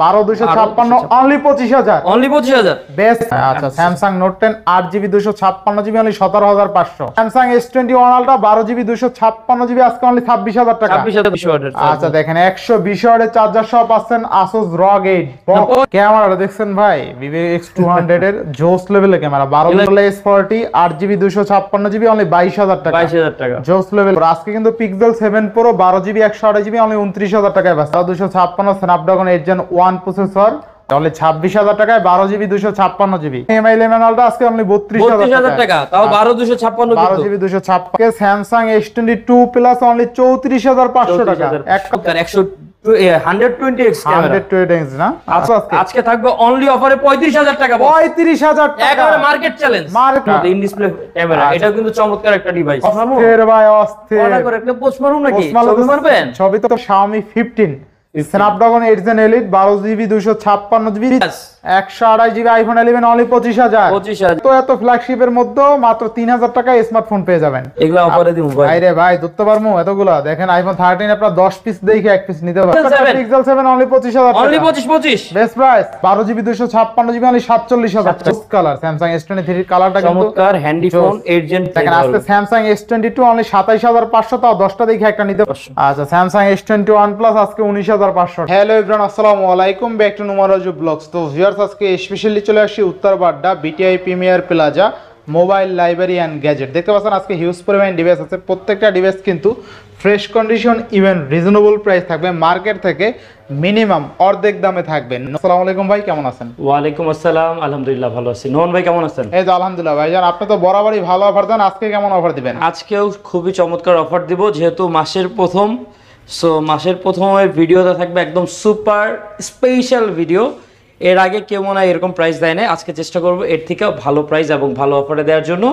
12256 only 25000 only 25000 best. আচ্ছা Samsung note 10 8GB 256GB only 17500। Samsung S21 ultra 12GB 256GB আজকে only 26000 টাকা। 26000 আচ্ছা দেখেন 120 ওয়াটের চার্জার সহ পাচ্ছেন Asus ROG 8 ক্যামেরাটা দেখছেন ভাই Vivo X200 এর জোস লেভেলের camera 12 S40 8GB 256GB only 22000 টাকা। 22000 টাকা জোস লেভেল। আজকে কিন্তু Pixel 7 Pro 12GB 128GB only 29000 টাকায় পাচ্ছেন। 256 Snapdragon 8 Gen 1 প্রসেসর তাহলে 26000 টাকায় 12GB 256GB। MI 11 আলট্রা আজকে অনলি 32000 টাকা তাও 12256 12GB 256 Samsung S22 Plus only 34500 টাকা। এক 120x ক্যামেরা 120x না আজকে থাকবে অনলি অফারে 35000 টাকা 35000 টাকা একেবারে market challenge in display camera এটা কিন্তু চমৎকার একটা ডিভাইস অস্থির ভাই অস্থির অর্ডার করে একটা পোস্ট মারুন নাকি ছবি মারবেন ছবি তো Xiaomi 15 Snapdragon 8 Gen Elite 12GB 256GB 128GB iPhone 11 only 25000 তো এত ফ্ল্যাগশিপের মধ্যে মাত্র 3000 টাকায় স্মার্টফোন পেয়ে যাবেন। এগুলা অফারে দিমু ভাই আরে ভাই ধরতে পারমু এতগুলা দেখেন iPhone 13 আপনারা 10 পিস দেখে এক পিস নিতে পারবেন। Pixel 7 অনলি 25000 টাকা only 25 best price 12GB 256GB only 47000 টাকা। কালার Samsung S23 কালারটা কিন্তু চমৎকার হ্যান্ডি ফোন 8 Gen দেখেন আজকে Samsung S22 অনলি 27500 তাও 10টা দেখে একটা নিতে পারবেন। আচ্ছা Samsung S21 Plus আজকে 19500। হ্যালো एवरीवन আসসালামু আলাইকুম ব্যাক টু নুমারাজু ব্লগস। তো ভিউয়ার্স আজকে স্পেশালি চলে আসি Uttar Badda BTI premier plaza mobile library and gadget. দেখতে পাচ্ছেন আজকে হিউজ পরিমাণ ডিভাইস আছে, প্রত্যেকটা ডিভাইস কিন্তু fresh condition even reasonable price থাকবে, মার্কেট থেকে মিনিমাম অর্ধেক দামে থাকবে। আসসালামু আলাইকুম ভাই, কেমন আছেন? ওয়া আলাইকুম আসসালাম, আলহামদুলিল্লাহ ভালো আছি। নোমান ভাই কেমন আছেন? এই তো আলহামদুলিল্লাহ ভাইজান, আপনি তো বরাবরই ভালো অফার দেন, আজকে কেমন অফার দিবেন? আজকেও খুবই চমৎকার অফার দিব, যেহেতু মাসের প্রথম, সো মাসের প্রথমের ভিডিওটা থাকবে একদম সুপার স্পেশাল ভিডিও। এর আগে কেউ মনে হয় এরকম প্রাইস দেয় না, আজকে চেষ্টা করবো এর থেকে ভালো প্রাইস এবং ভালো অফারে দেওয়ার জন্য।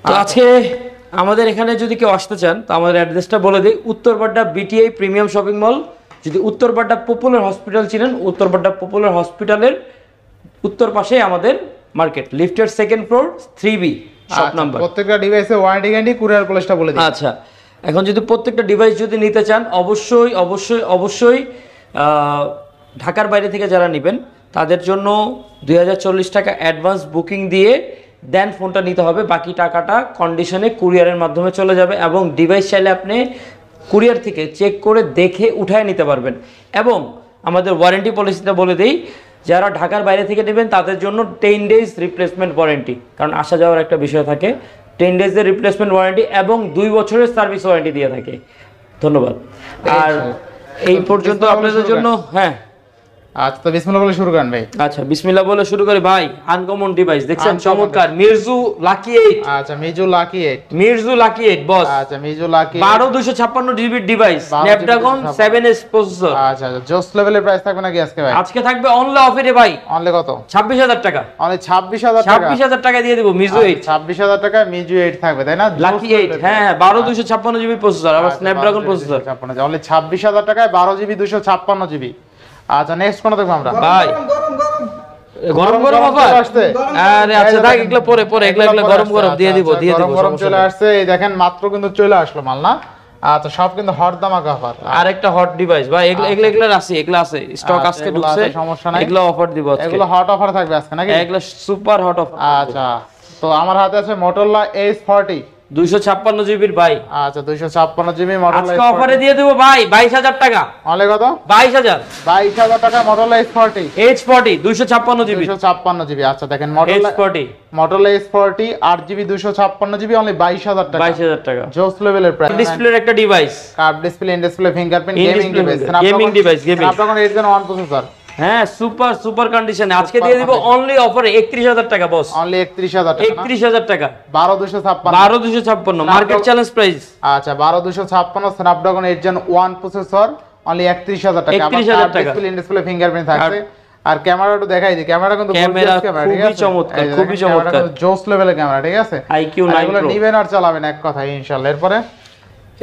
তো আজকে আমাদের এখানে যদি কেউ আসতে চান তো আমাদের অ্যাড্রেসটা বলে দিই, উত্তরপাড্ডা বিটিআই প্রিমিয়াম শপিং মল। যদি উত্তরপাড্ডা পপুলার হসপিটাল চিনেন, উত্তরপাড্ডা পপুলার হসপিটালের উত্তর পাশে আমাদের মার্কেট, লিফটের second floor 3B shop number. প্রত্যেকটা ডিভাইসে ওয়ারেন্টি গ্যারান্টি কুরিয়ার পলিসিটা বলে দিই। আচ্ছা, এখন যদি প্রত্যেকটা ডিভাইস যদি নিতে চান অবশ্যই অবশ্যই অবশ্যই ঢাকার বাইরে থেকে যারা নেবেন তাদের জন্য 2040 টাকা অ্যাডভান্স বুকিং দিয়ে দেন ফোনটা নিতে হবে, বাকি টাকাটা কন্ডিশনে কুরিয়ারের মাধ্যমে চলে যাবে এবং ডিভাইস চাইলে আপনি কুরিয়ার থেকে চেক করে দেখে উঠায় নিতে পারবেন। এবং আমাদের ওয়ারেন্টি পলিসিটা বলে দিই, যারা ঢাকার বাইরে থেকে নেবেন তাদের জন্য 10 ডেজ রিপ্লেসমেন্ট ওয়ারেন্টি, কারণ আসা যাওয়ার একটা বিষয় থাকে। 10 ডেজের রিপ্লেসমেন্ট ওয়ারেন্টি এবং 2 বছরের সার্ভিস ওয়ারেন্টি দিয়ে থাকে। ধন্যবাদ। আর এই পর্যন্ত আপনাদের জন্য হ্যাঁ আচ্ছা, তো বিসমিল্লাহ বলে শুরু করেন ভাই। আচ্ছা বিসমিল্লাহ বলে শুরু করি ভাই। আনকমন ডিভাইস দেখছেন, চমৎকার মির্জু লাকি 8। আচ্ছা মির্জু লাকি 8, মির্জু লাকি 8 বস। আচ্ছা মির্জু লাকি 12256 GB device, Snapdragon 7S processor. আচ্ছা জোস লেভেলের প্রাইস থাকবে নাকি আজকে ভাই? আজকে থাকবে অনলি অফারে ভাই। অনলি কত? 26000 টাকা। অনলি 26000 টাকা। 26000 টাকা দিয়ে দেব মির্জু 8। 26000 টাকা মির্জু 8 থাকবে তাই না? লাকি 8 হ্যাঁ 12256 জিবি প্রসেসর, আবার স্ন্যাপড্রাগন প্রসেসর। অনলি 26000 টাকায় 12GB 256GB। আচ্ছা নেক্সট কোন দেখব আমরা ভাই? গরম গরম অফার আসছে। আরে আচ্ছা থাক, এগুলো পরে এগুলো গরম গরম দিয়ে দিব গরম চলে আসছে। এই দেখেন মাত্র কিন্তু চলে আসলো মাল না। আচ্ছা সব কিন্তু হট ধামাকা অফার। আর একটা হট ডিভাইস ভাই, এগুলো আছে স্টক আজকে ঢুকছে, সমস্যা নাই, এগুলো অফার দিব আজকে। এগুলো হট অফার থাকবে আজকে নাকি? এগুলো সুপার হট অফার। আচ্ছা তো আমার হাতে আছে Motorola Edge 256 জিবির ভাই। আচ্ছা 256GB Motorola আজকে অফারে দিয়ে দেব ভাই 22000 টাকা। অনলি কত? 22000 টাকা Motorola H40 256 জিবি। 256GB। আচ্ছা দেখেন Motorola H40 8GB 256GB only 22000 টাকা। 22000 টাকা জোস লেভেলের প্রাইস। ডিসপ্লের একটা device, curve display, in display fingerprint, gaming device, Snapdragon 8 Gen 1 processor. হ্যাঁ সুপার কন্ডিশনে আজকে দিয়ে দিব অনলি অফারে 31000 টাকা বস। অনলি 31000 টাকা। 31000 টাকা 12256 মার্কেট চ্যালেঞ্জ প্রাইস। আচ্ছা 12256 Snapdragon 8 Gen 1 প্রসেসর অনলি 31000 টাকা। 31000 টাকা। ডিসপ্লে, ইন ডিসপ্লে ফিঙ্গারপ্রিন্ট থাকছে। আর ক্যামেরাটা দেখাই দিই, ক্যামেরা কিন্তু খুবই চমৎকার, খুবই চমৎকার, জোস লেভেলের ক্যামেরা, ঠিক আছে? IQ 9 এগুলো Pro নিবেন আর চালাবেন এক কথায় ইনশাআল্লাহ।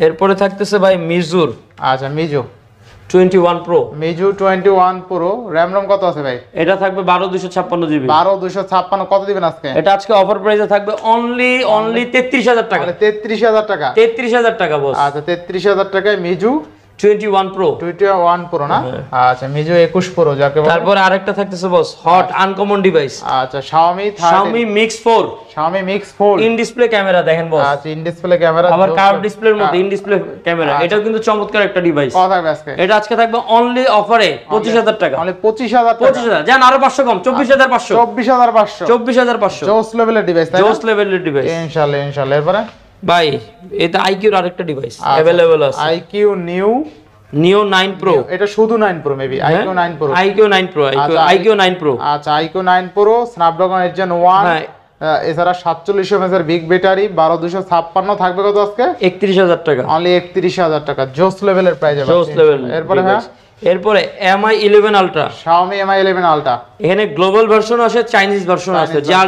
এরপরে থাকতেছে ভাই মিজুর। আচ্ছা Miju 21 Pro। Miju 21 Pro RAM ROM কত আছে ভাই? এটা থাকবে 12256 জিবি। 12256 কত দিবেন আজকে? এটা আজকে অফার প্রাইসে থাকবে অনলি 33000 টাকা। 33000 টাকা। 33000 টাকা বস। আচ্ছা 33000 টাকায় মিজু 21 প্রো। 21 প্রো না? আচ্ছা মিজু 21 প্রো যাকে বলে। তারপরে আরেকটা থাকতেছে বস, হট আনকমন ডিভাইস। আচ্ছা Xiaomi Mix 4। Xiaomi Mix 4 in display camera দেখেন বস। আচ্ছা ইন ডিসপ্লে ক্যামেরা, আবার কার্ভ ডিসপ্লের মধ্যে ইন ডিসপ্লে ক্যামেরা। এটাও কিন্তু চমৎকার একটা ডিভাইস। কত থাকবে আজকে? এটা আজকে থাকবে অনলি অফারে 25000 টাকা। অনলি 25000 টাকা। 25000 জান আরো 500 কম, 24500। 24500। 24500 জোস লেভেলের ডিভাইস তাই না? জোস লেভেলের ডিভাইস ইনশাআল্লাহ ইনশাআল্লাহ। এরপরে ভাই এটা আইকিউর আরেকটা ডিভাইস अवेलेबल আছে। IQ নিও 9 প্রো। এটা শুধু 9 pro maybe. IQ 9 pro. IQ 9 pro. আচ্ছা IQ 9 প্রো স্ন্যাপড্রাগন 8 Gen 1। এছাড়া 4700 mAh এর বিগ ব্যাটারি, 12256 থাকবে কত আজকে? 31000 টাকা। অনলি 31000 টাকা। জোস লেভেলের প্রাইস আছে। জোস লেভেল। এরপরে Mi 11 ultra. Xiaomi Mi 11 ultra. এখানে গ্লোবাল ভার্সন আছে, চাইনিজ ভার্সন আছে, যার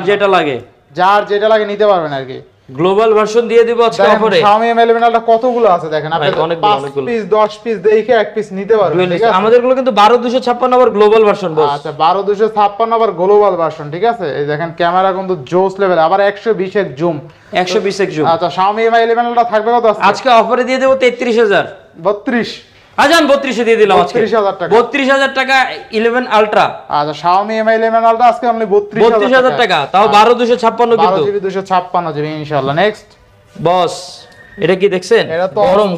যেটা লাগে নিতে পারবেন আর কি। গ্লোবাল ভার্সন দিয়ে দিব আজকে অফারে। Xiaomi Mi 11 আলট্রা কতগুলো আছে দেখেন, আপনি 5 পিস 10 পিস দেখে এক পিস নিতে পারবেন ঠিক আছে। আমাদের গুলো কিন্তু 12256 আবার গ্লোবাল ভার্সন বস। আচ্ছা 12256 আবার গ্লোবাল ভার্সন ঠিক আছে। এই দেখেন ক্যামেরা কিন্তু জোস লেভেল, আবার 120 এর জুম। 120 এর জুম। আচ্ছা Xiaomi Mi 11 আলট্রা থাকবে কত আজকে অফারে দিয়ে দেব 33000। 32 আজান 32 এ দিয়ে দিলাম আজকে। 32000 টাকা। 32000 টাকা 11 আলট্রা। আচ্ছা Xiaomi Mi 11 আলট্রা আজকে অনলি 32000 টাকা, তাও 12256 কিন্তু। 12GB 256GB ইনশাআল্লাহ। নেক্সট বস এটা কি দেখছেন? এটা তো গরম।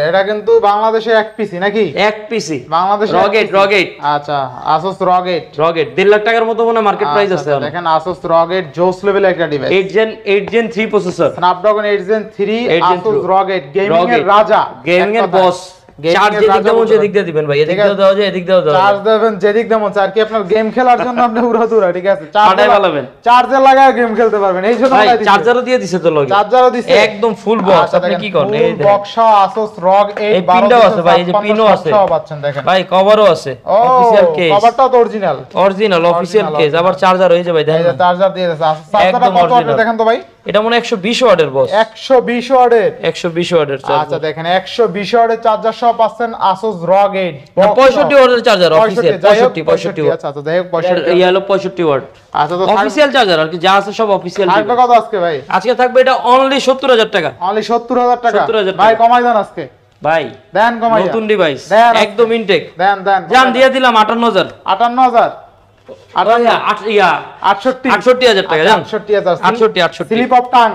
এটা কিন্তু বাংলাদেশে এক পিসি নাকি? এক পিসি বাংলাদেশে রগেট। আচ্ছা Asus রগেট 1.5 লাখ টাকার মতো মনে মার্কেট প্রাইস আছে। দেখেন Asus রগেট জোস লেভেল একটা device. 8 Gen 3 processor, Snapdragon 8 Gen 3 Gen Asus রগেট গেমিং এর রাজা, গেমিং এর বস। চার্জ যেদিক দিয়ে দিবেন ভাই, এদিক দিয়ে দেওয়া যায়, এদিক দিয়ে দেওয়া যায়। চার্জ দেবেন যেদিক দেমন চার কি আপনার গেম খেলার জন্য আপনি উড়াদুরা ঠিক আছে। চার্জার লাগাবেন, চার্জার লাগায় গেম খেলতে পারবেন। এই জন্য ভাই চার্জারও দিয়ে দিছে তো লগে, চার্জারও দিছে একদম ফুল বক্স। আপনি কি করেন? এই দেখেন বক্স Asus ROG 8 এই পিনটাও আছে ভাই, এই যে পিনও আছে সব পাচ্ছেন দেখেন ভাই, কভারও আছে অফিশিয়াল কেস। কভারটা তো অরিজিনাল অফিশিয়াল কেস, আবার চার্জার হয়ে যাবে দেখেন। এই যে চার্জার দিয়ে দিয়েছে Asus। চার্জারটা কত ওয়াটের দেখেন তো ভাই? এটা মনে 120 ওয়াটের বস। 120 ওয়াটের 120 ওয়াটের চার্জার। আচ্ছা দেখেন 120 ওয়াটের চার্জার সহ পাচ্ছেন Asus ROG 8। 65 ওয়াটের চার্জার অফিশিয়াল। 65 আচ্ছা আচ্ছা যাই হোক 65 এই হলো 65 ওয়াট। আচ্ছা তো অফিশিয়াল চার্জার আর কি যা আছে সব অফিশিয়াল। থাকবে কত আজকে ভাই? আজকে থাকবে এটা অনলি 70000 টাকা। অনলি 70000 টাকা 70000 ভাই কমাই দেন আজকে ভাই। দেন কমাই নতুন ডিভাইস একদম ইনটেক। দেন জান দিয়ে দিলাম 58000। 58000 68000 টাকা জান। 68 স্লিপ অফ টাং।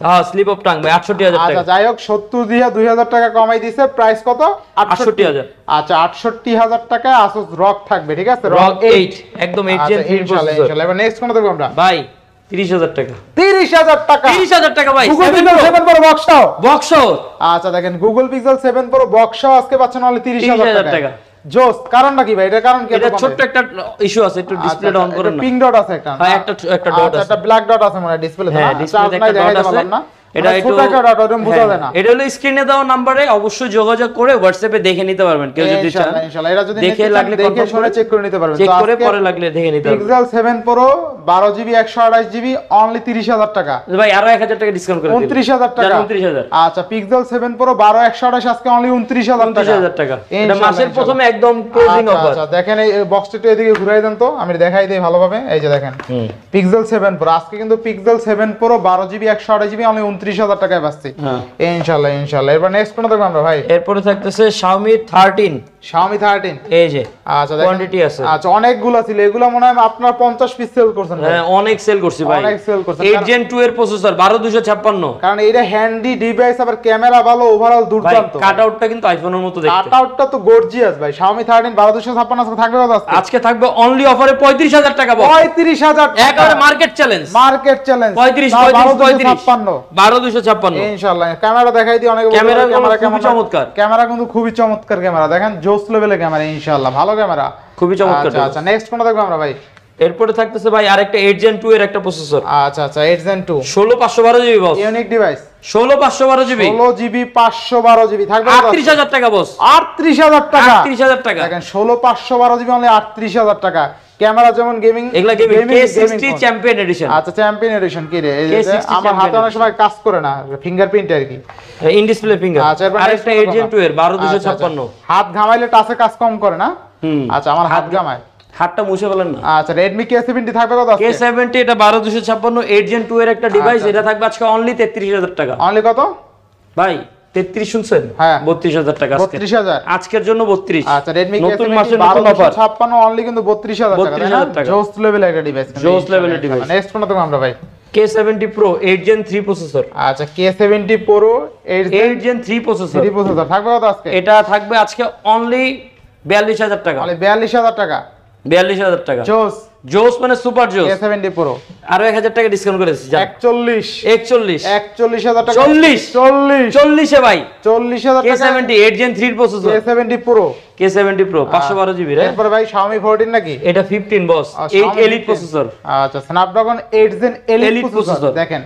হ্যাঁ স্লিপ অফ টাং ভাই 68000 টাকা। আচ্ছা যাই হোক 70 দিয়ে 2000 টাকা কমাই দিয়েছে, প্রাইস কত? 68000। আচ্ছা 68000 টাকা Asus ROG থাকবে ঠিক আছে। ROG 8 একদম 8 Gen 3 ইনশাআল্লাহ প্রসেসর। এবার নেক্সট কোন দেখব আমরা ভাই 30000 টাকা। 30000 টাকা 30000 টাকা ভাই। Google Pixel 7 Pro বক্সটাও বক্সও। আচ্ছা দেখেন Google Pixel 7 Pro বক্সটাও আজকে পাচ্ছেন অনলি 30000 টাকা। জোস কারণটা কি ভাই? এটা কারণ কি? এটা ছোট একটা ইস্যু আছে, একটু ডিসপ্লেটা অন করেন না। পিঙ্ক ডট আছে একটা। হ্যাঁ একটা ডট আছে, একটা ব্ল্যাক ডট আছে মানে ডিসপ্লেতে। হ্যাঁ ডিসপ্লেতে একটা ডট আছে। এটা একটু বোঝা যায় না। এটা হলো স্ক্রিনে দেওয়া নম্বরে অবশ্যই যোগাযোগ করে হোয়াটসঅ্যাপে দেখে নিতে পারবেন কেউ যদি চান। ইনশাআল্লাহ এটা যদি দেখে লাগলে দেখে শুনে চেক করে নিতে পারবেন। চেক করে পরে লাগলে দেখে নিতে পারবেন। Pixel 7 Pro 12GB 128GB only 30000 টাকা। ভাই আরো 1000 টাকা ডিসকাউন্ট করে দিন। 29000 টাকা। 29000। আচ্ছা Pixel 7 Pro 12 128 আজকে অনলি 29000 টাকা। 29000 টাকা। এটা মাসের প্রথমে একদম ক্লোজিং অফার। আচ্ছা দেখেন এই বক্সটা একটু এদিকে ঘুরাই দেন তো, আমি দেখাই দেই ভালোভাবে। এই যে দেখেন Pixel 7 Pro আজকে কিন্তু Pixel 7 Pro 12GB 128GB only 29000 টাকায় পাচ্ছি ইনশাআল্লাহ। এরপর নেক্সট কোন দেখব আমরা ভাই? এরপরে থাকতেছে Xiaomi 13। Xiaomi 13 এই যে আচ্ছা দেখেন কোয়ান্টিটি আছে। আচ্ছা অনেকগুলো ছিল, এগুলো মনে হয় আপনার 50 পিস সেল করছেন ভাই। হ্যাঁ অনেক সেল করছি ভাই, অনেক সেল করছেন। 8 Gen 2 এর প্রসেসর 12256। কারণ এটা হ্যান্ডি ডিভাইস, আবার ক্যামেরা ভালো, ওভারঅল দুর্দান্ত। কাট আউটটা কিন্তু আইফোনের মতো দেখতে। কাট আউটটা তো গর্জিয়াস ভাই। Xiaomi 13 12256 আজকে থাকবে কত আজকে? আজকে থাকবে অনলি অফারে 35000 টাকা। 35000 টাকা একেবারে মার্কেট চ্যালেঞ্জ। 35 12256 ইনশাআল্লাহ। ক্যামেরা দেখাই দিই, অনেক ক্যামেরা খুবই চমৎকার। ক্যামেরা কিন্তু খুবই চমৎকার ক্যামেরা, দেখেন জোস লেভেলের ক্যামেরা ইনশাআল্লাহ, ভালো ক্যামেরা খুবই চমৎকার। আচ্ছা নেক্সট কোনটা দেখব আমরা ভাই? এরপরে থাকতেছে ভাই আরেকটা 8 Gen 2 এর একটা প্রসেসর। আচ্ছা 8 Gen 2 16512GB বস, unique device. 16512GB 16GB 512GB থাকবে 38000 টাকা বস। 38000 টাকা। 38000 টাকা দেখেন 16512GB অনলি 38000 টাকা। ক্যামেরা যেমন গেমিং, এগুলা গেমিং K60 চ্যাম্পিয়ন এডিশন। আচ্ছা চ্যাম্পিয়ন এডিশন কি রে? এই যে আমার হাতে অনেক সময় কাজ করে না, ফিঙ্গারপ্রিন্ট আর কি, ইন ডিসপ্লে ফিঙ্গার। আচ্ছা এরপর আরেকটা 8 Gen 2 এর 12256। হাত ঘামাইলে টাচে কাজ কম করে না? আচ্ছা আমার হাত ঘামায়, হাতটা মুছে ফেলেন না। আচ্ছা Redmi K70 থাকবে কত আজকে? K70 এটা 12256 8 Gen 2 এর একটা ডিভাইস, এটা থাকবে আজকে অনলি 33000 টাকা। অনলি কত ভাই? 33 শুনছেন? হ্যাঁ 32,000 টাকা আজকে। 32,000 আজকের জন্য 32। আচ্ছা রেডমি নতুন মাসে নতুন অফার 1256 অনলি কিন্তু 32,000 টাকা, 32,000 টাকা। জোস লেভেলের একটা ডিভাইস, জোস লেভেলের ডিভাইস। নেক্সট কোনটা দেখব আমরা ভাই? K70 Pro 8 Gen 3 processor. আচ্ছা K70 Pro 8 Gen 3 processor. 3 processor থাকবে কত আজকে? এটা থাকবে আজকে অনলি 42,000 টাকা। অনলি 42,000 টাকা। 42,000 টাকা। জোস জোস মানে সুপার জোস। K70 Pro আরো 1000 টাকা ডিসকাউন্ট করে দিচ্ছি। 41 41,000 টাকা। 40 40 এ ভাই 40,000 টাকা। K70 8 Gen 3 processor. K70 Pro K70 Pro 512 GB রে। এরপর ভাই Xiaomi 14 নাকি? এটা 15 বস 8 এলিট প্রসেসর। আচ্ছা Snapdragon 8 Gen এলিট প্রসেসর। দেখেন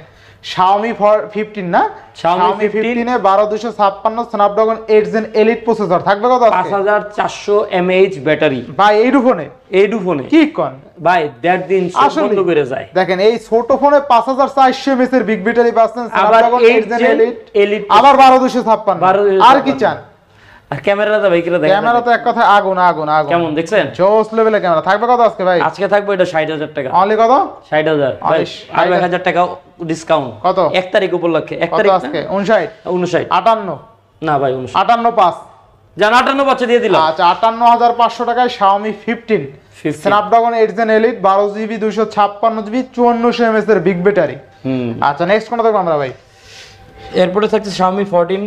Xiaomi 15 না, Xiaomi 15 এ 12256 Snapdragon 8 Gen এলিট প্রসেসর থাকবে কত আজকে? 5400 mAh ব্যাটারি ভাই এই ফোনে এই ফোনে কি কোন ভাই দেড় দিন বন্ধ করে যায়। দেখেন এই ছোট ফোনে 5400 mAh এর বিগ ব্যাটারি পাচ্ছেন, আবার Snapdragon 8 Gen এলিট আবার 12256। আর কি চান? আর ক্যামেরাটা ভাই কিরা দেখেন, ক্যামেরা তো এক কথা আগুন আগুন আগুন। কেমন দেখছেন? জোস লেভেলের ক্যামেরা থাকবে কত আজকে ভাই? আজকে থাকবে এটা 60,000 টাকা। অনলি কত? 60,000 ভাই। আর 1000 টাকা ডিসকাউন্ট। কত? 1 তারিখ উপলক্ষে। 1 কত তারিখ আজকে? 59 59 58 না ভাই 59 58.5 জান 58 বাচ্চা দিয়ে দিলাম। আচ্ছা 58,500 টাকায় Xiaomi 15 Snapdragon 8 Gen Elite 12GB 256GB 5400 mAh এর বিগ ব্যাটারি। আচ্ছা নেক্সট কোনটা দেখব আমরা ভাই? এরপরে থাকছে Xiaomi 14।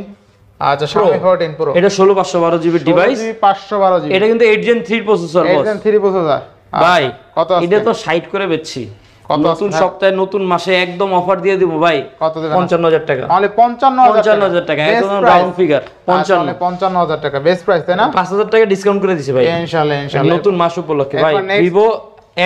আচ্ছা Xiaomi 14 Pro এটা 16512 জিবি ডিভাইস। 512GB এটা কিন্তু 8 Gen 3 প্রসেসর 8 বস। Gen 3 প্রসেসর ভাই কত আছে? এটা তো 60 করে বেচছি। কত নতুন সপ্তাহে নতুন মাসে একদম অফার দিয়ে দিব ভাই। কত দেবেন? 55,000 টাকা। অনলি 55,000 টাকা একদম রাউন্ড ফিগার 55 55,000 টাকা বেস্ট প্রাইস তাই না? 5,000 টাকা ডিসকাউন্ট করে দিছি ভাই ইনশাআল্লাহ ইনশাআল্লাহ নতুন মাস উপলক্ষে ভাই। Vivo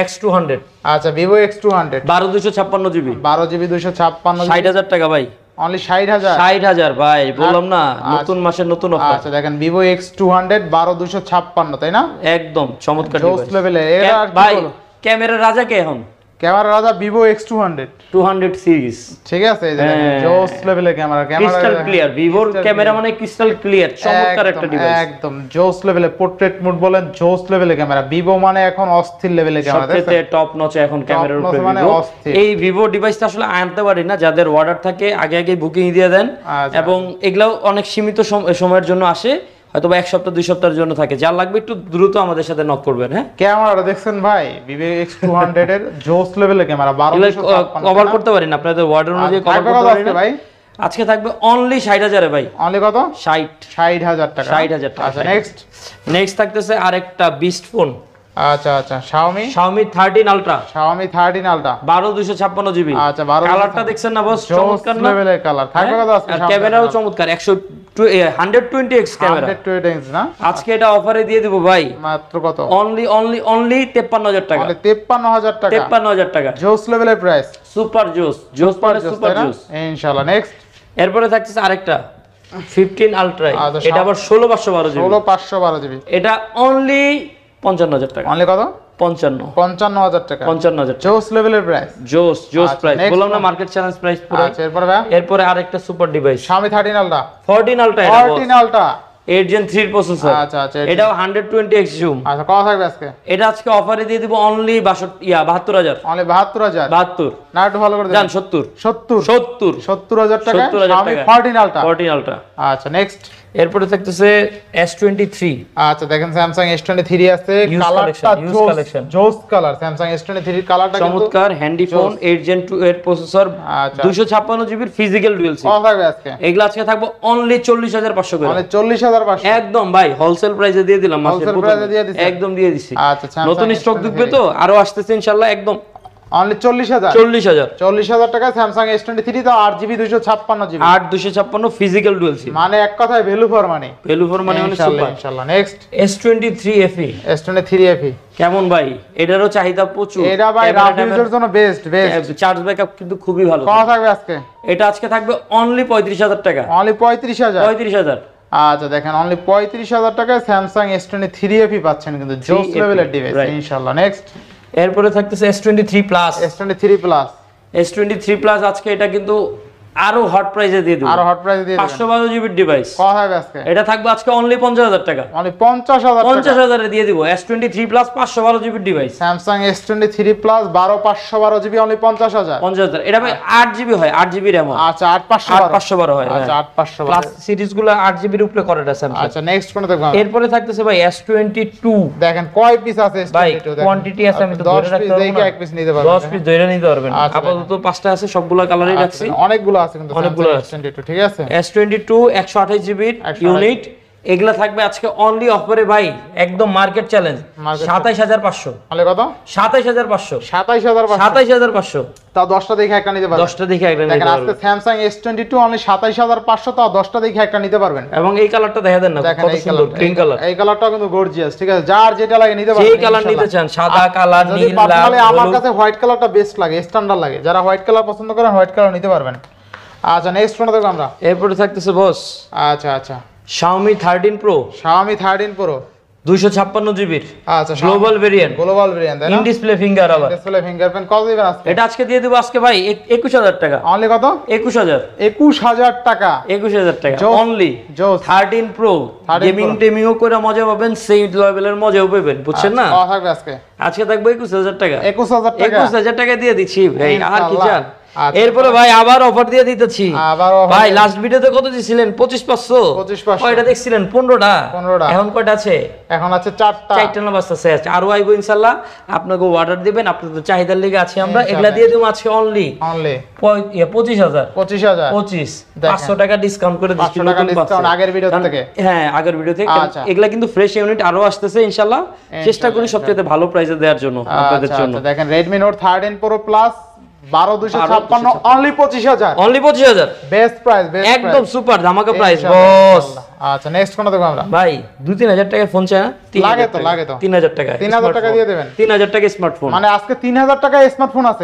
X200 আচ্ছা Vivo X200 12256 জিবি 12GB 256 60,000 টাকা ভাই। অনলি 60,000 60,000 ভাই বললাম না নতুন মাসের নতুন অফার। আচ্ছা দেখেন Vivo X200 12256 তাই না? একদম চমৎকার জোস ডিভাইস লেভেলে। এরা আর কি ভাই বলো? ক্যামেরার রাজা কে এখন? ক্যামেরা রাজা Vivo X200 200 সিরিজ। ঠিক আছে এই দেখেন জোস লেভেলে ক্যামেরা ক্রিস্টাল ক্লিয়ার। ভিভোর ক্যামেরা মানে ক্রিস্টাল ক্লিয়ার চমৎকার একটা ডিভাইস। একদম জোস লেভেলে পোর্ট্রেট মোড বলেন জোস লেভেলে ক্যামেরা। Vivo মানে এখন অস্থির লেভেলে ক্যামেরা সবচেয়ে টপ নচ এখন ক্যামেরার উপরে মানে Vivo। অস্থির। এই ভিভো ডিভাইসটা আসলে আনতে পারি না যাদের অর্ডার থাকে আগে আগে বুকিং দিয়ে দেন আচ্ছা। এবং এগুলাও অনেক সীমিত সময়ের জন্য আসে, হয়তো 1 সপ্তাহ 2 সপ্তাহের জন্য থাকে। যার লাগবে একটু দ্রুত আমাদের সাথে নক করবেন। হ্যাঁ ক্যামেরাটা দেখছেন ভাই Vivo X200 এর জোস লেভেলে ক্যামেরা কভার করতে পারেন আপনাদের অর্ডার অনুযায়ী কভার করতে পারেন ভাই। আজকে থাকবে অনলি 60,000 এ ভাই। অনলি কত? 60,000 টাকা 60,000 টাকা। আচ্ছা নেক্সট থাকতেছে আরেকটা বিস্ট ফোন। আচ্ছা আচ্ছা Xiaomi 13 Ultra 12256 জিবি। আচ্ছা 12 কালারটা দেখছেন না বস চমৎকার না? লেভেলের কালার থাকবে কত আজকে? আর ক্যামেরাও চমৎকার 120x ক্যামেরা 120x না? আজকে এটা অফারে দিয়ে দিব ভাই মাত্র কত? অনলি 53,000 টাকা। মানে 53,000 টাকা 53,000 টাকা জোস লেভেলের প্রাইস। সুপার জোস জোস মানে সুপার জোস। ইনশাআল্লাহ নেক্সট এরপরে থাকতেছে আরেকটা 15 Ultra। আচ্ছা, এটা আবার 16512 জিবি। 16512 জিবি এটা অনলি 55,000 টাকা। অনলি কত? 55,000 টাকা 55,000 জোস লেভেলের প্রাইস। জোস আচ্ছা, প্রাইস next বললাম না one। মার্কেট চ্যালেঞ্জ প্রাইস পুরো। আচ্ছা এরপরে ভাই এরপরে আরেকটা super device Xiaomi 13 Ultra 14 Ultra 14 Ultra 8 Gen 3 processor. আচ্ছা আচ্ছা এটাও 120x জুম। আচ্ছা কত থাকবে আজকে? এটা আজকে অফারে দিয়ে দিব অনলি 72,000 অনলি 72,000 72 না একটু ভালো করে জান দেন 70 70 70,000 টাকা 70,000 Xiaomi টাকা 14 Ultra 14 Ultra। আচ্ছা নেক্সট এরপরে থাকতেছে S23। আচ্ছা দেখেন Samsung S23 আছে Use কালারটা collection, use collection। জোস কালার Samsung S23 কালারটা কিন্তু চমৎকার হ্যান্ডি ফোন 8 Gen 2 এর প্রসেসর আচ্ছা 256 জিবির ফিজিক্যাল ডুয়াল সিম। কত থাকবে আজকে? এগুলা আজকে থাকবে অনলি 40,500 করে। মানে 40,500 একদম ভাই হোলসেল প্রাইসে দিয়ে দিলাম মাসের হোলসেল প্রথমে। প্রাইসে দিয়ে দিছি একদম দিয়ে দিছি। আচ্ছা Samsung নতুন স্টক ঢুকবে তো আরো আসতেছে ইনশাআল্লাহ। একদম অনলি 40,000 40,000 টাকা Samsung S23 তো 8GB 256GB 8 physical dual SIM. মানে এক কথায় value for money. Value for মানে সুপার। ইনশাআল্লাহ next S23 FE S23 FE কেমন ভাই? এটারও চাহিদা প্রচুর। এটা ভাই রাফ ইউজার জন্য বেস্ট চার্জ ব্যাকআপ কিন্তু খুবই ভালো। কত থাকবে আজকে? এটা আজকে থাকবে অনলি 35,000 টাকা। অনলি 35,000 35,000। আচ্ছা দেখেন অনলি 35,000 টাকায় Samsung S23 FE পাচ্ছেন কিন্তু জোস লেভেলের ডিভাইস। ইনশাআল্লাহ নেক্সট এরপরে থাকতেছে S23 Plus। S23 Plus S23 Plus আজকে এটা কিন্তু আরো হট প্রাইসে দিয়ে দেব, আরো হট প্রাইসে দিয়ে দিবেন। 512 জিবি ডিভাইস কত হবে আজকে? এটা থাকবে আজকে অনলি 50,000 টাকা, অনলি 50,000 টাকা। 50,000 এ দিয়ে দিব S23 plus 512 GB device, Samsung S23 plus 512 GB only 50,000। 50,000। এটা ভাই 8 জিবি হয়, 8 জিবি র‍্যাম হয়। আচ্ছা 8512 8512 হয়। আচ্ছা 8512 প্লাস সিরিজ গুলো 8 জিবির উপরে করে এটা স্যামসাং। আচ্ছা নেক্সট কোন দেখব? এরপরে থাকতেছে ভাই S22 দেখেন কয় পিস আছে ভাই S22 দেখেন। কোয়ান্টিটি আছে, আমি তো 10 ধরে রাখতে পিস পারবো দেখে না। এক পিস নিতে পারবেন। 10 পিস ধরে নিতে পারবেন। আচ্ছা, আপাতত 5টা আছে, সবগুলা কালারই রাখছি। অনেকগুলো আছে কিন্তু অনেকগুলো আছে। S22 ঠিক আছে। S22 128 জিবির ইউনিট, এগুলা থাকবে আজকে অনলি অফারে ভাই, একদম মার্কেট চ্যালেঞ্জ, 27500। তাহলে কত? 27500, 27500। 27500। তাও 10টা দেখে একটা নিতে পারবেন। 10টা দেখে একটা নিতে দেখেন আজকে পারবেন। স্যামসাং S22 অনলি 27500, তাও 10টা দেখে একটা নিতে পারবেন। এবং এই কালারটা দেখা দেন না, দেখেন কত এই সুন্দর কালার, গ্রিন কালার। এই কালারটাও কিন্তু গর্জিয়াস ঠিক আছে। যার যেটা লাগে নিতে পারবেন। যেই কালার নিতে চান, সাদা কালার, যদি নীল, লাল, পার্সোনালি আমার হলুদ। কাছে হোয়াইট কালারটা বেস্ট লাগে, স্ট্যান্ডার্ড লাগে। যারা হোয়াইট কালার পছন্দ করেন হোয়াইট কালার নিতে পারবেন। আচ্ছা নেক্সট কোনটা দেখব আমরা? এরপরে থাকতেছে বস আচ্ছা আচ্ছা Xiaomi 13 Pro Xiaomi 13 Pro 256 জিবির আচ্ছা গ্লোবাল ভেরিয়েন্ট, গ্লোবাল ভেরিয়েন্ট তাই না? ইন ডিসপ্লে ফিঙ্গার আবার। ডিসপ্লে ফিঙ্গারপ্রিন্ট কত দিবেন আজকে? এটা আজকে দিয়ে দেব আজকে ভাই 21000 টাকা। অনলি কত? 21000, 21000 টাকা। 21000 টাকা জোস, অনলি। জোস। 13 Pro 13 গেমিং Pro। টেমিংও করে মজা পাবেন, সেই লেভেলের মজাও পাবেন, বুঝছেন না? কত থাকবে আজকে? আজকে থাকবে 21000 টাকা। 21000 টাকা। 21000 টাকা দিয়ে দিচ্ছি ভাই, আর কি ইনশাআল্লাহ। চান? আচ্ছা। এরপরে ভাই আবার অফার দিয়ে দিতেছি। আবার offer ভাই দিয়ে- লাস্ট ভিডিওতে কত দিছিলেন? 25500। 25,500 কয়টা দেখছিলেন? 15টা। 15টা। এখন কয়টা আছে? এখন আছে 4টা। 4টা না বাজতেছে। আরো আইবো ইনশাআল্লাহ। আপনাকে অর্ডার দিবেন, আপনাদের চাহিদার লেগে আছি আমরা। ইনশাআল্লাহ। এগুলা দিয়ে দেবো আজকে অনলি অনলি 25000। 25000। 25 দেখেন। 500 টাকা ডিসকাউন্ট করে দিচ্ছি 500 টাকা নতুন discount পাচ্ছে। আগের ভিডিও কারণ- থেকে। হ্যাঁ আগের ভিডিও থেকে। কারণ আচ্ছা। এগুলা কিন্তু ফ্রেশ ইউনিট আরো আসতেছে ইনশাআল্লাহ। চেষ্টা করি সবচেয়ে ভালো প্রাইসে দেওয়ার জন্য আপনাদের আচ্ছা, জন্য। আচ্ছা, দেখেন Redmi Note 13 Pro Plus 12256 only 25000। Only 25000 best price, best একদম সুপার ধামাকা প্রাইস বস। আচ্ছা নেক্সট কোনটা দেখব আমরা? ভাই 2-3000 টাকায় ফোন চায় না? 3000 লাগে তো, টাকা। লাগে তো। 3000 টাকা 3000 টাকা দিয়ে দেবেন। 3000 টাকা স্মার্টফোন। মানে আজকে 3000 টাকায় স্মার্টফোন আছে।